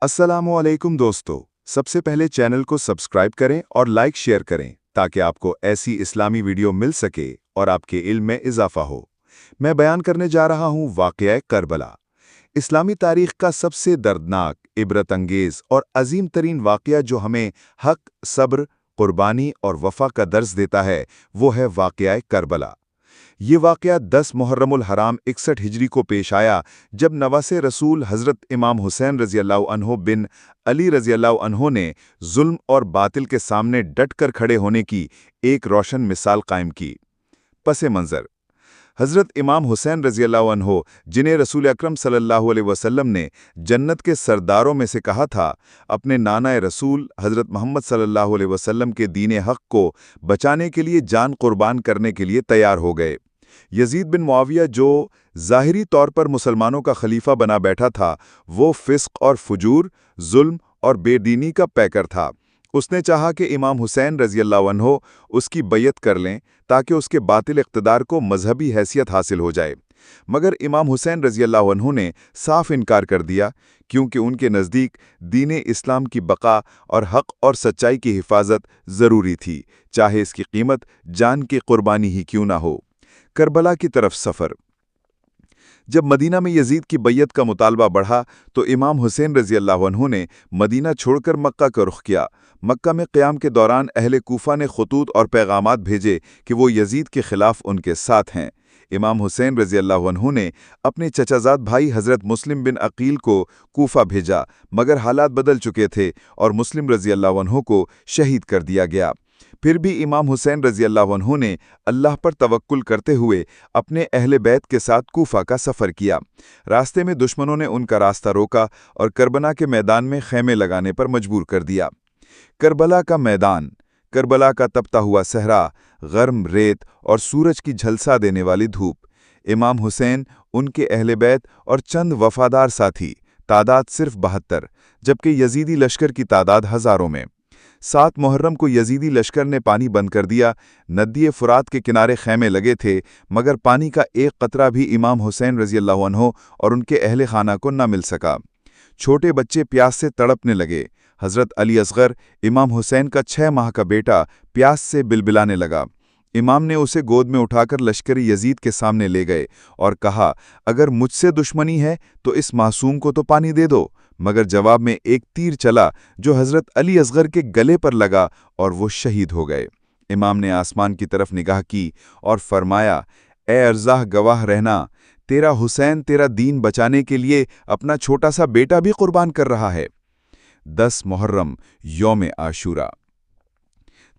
अस्सलामुअलैकुम दोस्तों, सबसे पहले चैनल को सब्सक्राइब करें और लाइक शेयर करें ताकि आपको ऐसी इस्लामी वीडियो मिल सके और आपके इल्म में इजाफा हो। मैं बयान करने जा रहा हूँ वाक़या करबला। इस्लामी तारीख का सबसे दर्दनाक, इबरत अंगेज़ और अजीम तरीन वाक़या जो हमें हक, सब्र, कुर्बानी और वफ़ा का दर्स देता है, वो है वाक़या करबला। ये वाक़या 10 मुहर्रमुल हराम 61 हिजरी को पेश आया जब नवासे रसूल हज़रत इमाम हुसैन रज़ियल्लाहु अन्हु बिन अली रज़ियल्लाहु अन्हु ने जुल्म और बातिल के सामने डटकर खड़े होने की एक रोशन मिसाल कायम की। पसे मंज़र हज़रत इमाम हुसैन रज़ियल्लाहु अन्हु, जिन्हें रसूल अकरम सल्लल्लाहु अलैहि वसल्लम ने जन्नत के सरदारों में से कहा था, अपने नाना रसूल हज़रत मोहम्मद सल्लल्लाहु अलैहि वसल्लम के दीन हक़ को बचाने के लिए जान कुर्बान करने के लिए तैयार हो गए। यजीद बिन मुआविया, जो ज़ाहिरी तौर पर मुसलमानों का खलीफा बना बैठा था, वो फ़िस्क़ और फुजूर, जुल्म और बेदीनी का पैकर था। उसने चाहा कि इमाम हुसैन रज़ियल्लाहु अन्हु उसकी बैयत कर लें ताकि उसके बातिल इक़्तिदार को मजहबी हैसियत हासिल हो जाए, मगर इमाम हुसैन रज़ियल्लाहु अन्हु ने साफ इनकार कर दिया, क्योंकि उनके नज़दीक दीन इस्लाम की बका और हक़ और सच्चाई की हिफाजत ज़रूरी थी, चाहे इसकी कीमत जान की कुर्बानी ही क्यों ना हो। करबला की तरफ सफ़र। जब मदीना में यजीद की बैयत का मुतालबा बढ़ा तो इमाम हुसैन रज़ियल्लाहु अन्हु ने मदीना छोड़कर मक्का का रुख किया। मक्का में क़याम के दौरान अहले कूफा ने खुतूत और पैगामात भेजे कि वो यजीद के ख़िलाफ़ उनके साथ हैं। इमाम हुसैन रज़ियल्लाहु अन्हु ने अपने चचाजाद भाई हज़रत मुस्लिम बिन अकील को कूफा भेजा, मगर हालात बदल चुके थे और मुस्लिम रज़ियल्लाहु अन्हु को शहीद कर दिया गया। फिर भी इमाम हुसैन रज़ियल्लाहु अन्हु ने अल्लाह पर तवक्कुल करते हुए अपने अहले बैत के साथ कूफा का सफ़र किया। रास्ते में दुश्मनों ने उनका रास्ता रोका और करबला के मैदान में ख़ैमे लगाने पर मजबूर कर दिया। करबला का मैदान, करबला का तपता हुआ सहरा, गर्म रेत और सूरज की झलसा देने वाली धूप। इमाम हुसैन, उनके अहले बैत और चंद वफादार साथी, तादाद सिर्फ 72, जबकि यजीदी लश्कर की तादाद हज़ारों में। 7 मुहर्रम को यजीदी लश्कर ने पानी बंद कर दिया। नदी फुरात के किनारे ख़ैमे लगे थे, मगर पानी का एक कतरा भी इमाम हुसैन रज़ियल्लाहु अन्हु और उनके अहले खाना को न मिल सका। छोटे बच्चे प्यास से तड़पने लगे। हज़रत अली असग़र, इमाम हुसैन का 6 माह का बेटा, प्यास से बिलबिलाने लगा। इमाम ने उसे गोद में उठाकर लश्करी यजीद के सामने ले गए और कहा, अगर मुझसे दुश्मनी है तो इस मासूम को तो पानी दे दो। मगर जवाब में एक तीर चला जो हज़रत अली असग़र के गले पर लगा और वो शहीद हो गए। इमाम ने आसमान की तरफ निगाह की और फरमाया, ए अर्ज़ाह गवाह रहना, तेरा हुसैन तेरा दीन बचाने के लिए अपना छोटा सा बेटा भी कुर्बान कर रहा है। 10 मुहर्रम, यौम आशूरा।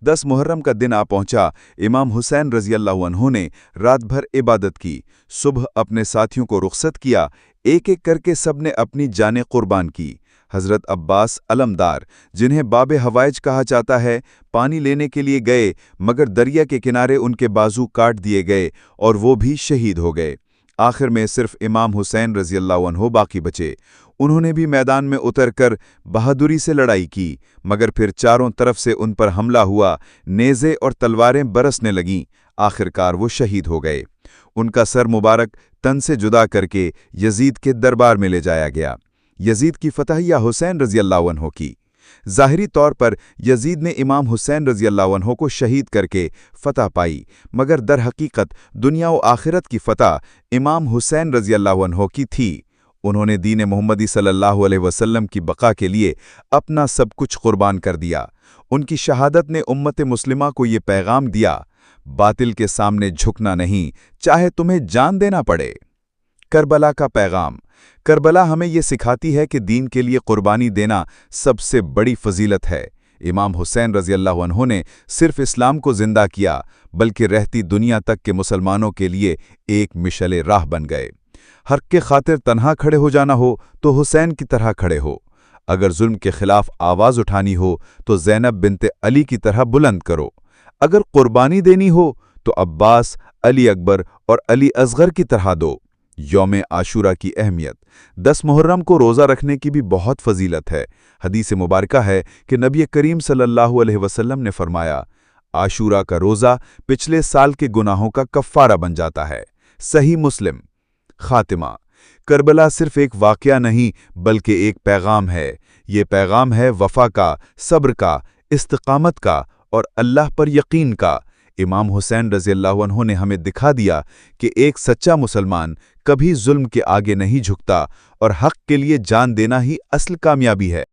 10 मुहर्रम का दिन आ पहुंचा। इमाम हुसैन रज़ियल्लाहु अन्हु ने रात भर इबादत की। सुबह अपने साथियों को रुखसत किया। एक एक करके सब ने अपनी जानें कुर्बान की। हज़रत अब्बास अलमदार, जिन्हें बाबे हवाइज कहा जाता है, पानी लेने के लिए गए, मगर दरिया के किनारे उनके बाजू काट दिए गए और वो भी शहीद हो गए। आखिर में सिर्फ इमाम हुसैन रज़ियल्लाहु अन्हु बाकी बचे। उन्होंने भी मैदान में उतरकर बहादुरी से लड़ाई की, मगर फिर चारों तरफ से उन पर हमला हुआ। नेज़े और तलवारें बरसने लगीं। आखिरकार वो शहीद हो गए। उनका सर मुबारक तन से जुदा करके यजीद के दरबार में ले जाया गया। यजीद की फतहिया हुसैन रज़ियल्लाहु अन्हु की। ज़ाहिरी तौर पर यजीद ने इमाम हुसैन रज़ियल्लाहु अन्हु को शहीद करके फ़तह पाई, मगर दर हकीकत दुनिया व आखिरत की फ़तह इमाम हुसैन रज़ियल्लाहु अन्हु की थी। उन्होंने दीन मोहम्मदी सल्लल्लाहु अलैहि वसल्लम की बका के लिए अपना सब कुछ कुर्बान कर दिया। उनकी शहादत ने उम्मत मुस्लिमा को ये पैगाम दिया, बातिल के सामने झुकना नहीं, चाहे तुम्हें जान देना पड़े। करबला का पैगाम। करबला हमें ये सिखाती है कि दीन के लिए कुर्बानी देना सबसे बड़ी फजीलत है। इमाम हुसैन रज़ियल्लाहु अन्हु ने सिर्फ इस्लाम को जिंदा किया, बल्कि रहती दुनिया तक के मुसलमानों के लिए एक मिशले राह बन गए। हक़ के खातिर तन्हा खड़े हो जाना हो तो हुसैन की तरह खड़े हो। अगर जुल्म के खिलाफ आवाज़ उठानी हो तो ज़ैनब बिनते अली की तरह बुलंद करो। अगर कुर्बानी देनी हो तो अब्बास, अली अकबर और अली असग़र की तरह दो। यौम आशूरा की अहमियत। 10 मुहर्रम को रोज़ा रखने की भी बहुत फजीलत है। हदीस मुबारका है कि नबी करीम सल्लल्लाहु अलैहि वसल्लम ने फरमाया, आशूरा का रोज़ा पिछले साल के गुनाहों का कफ़ारा बन जाता है। सही मुस्लिम। खातिमा। کربلا صرف ایک واقعہ نہیں بلکہ ایک پیغام ہے۔ یہ پیغام ہے وفا کا، صبر کا، استقامت کا اور اللہ پر یقین کا۔ امام حسین رضی اللہ عنہ نے ہمیں دکھا دیا کہ ایک سچا مسلمان کبھی ظلم کے آگے نہیں جھکتا اور حق کے لیے جان دینا ہی اصل کامیابی ہے۔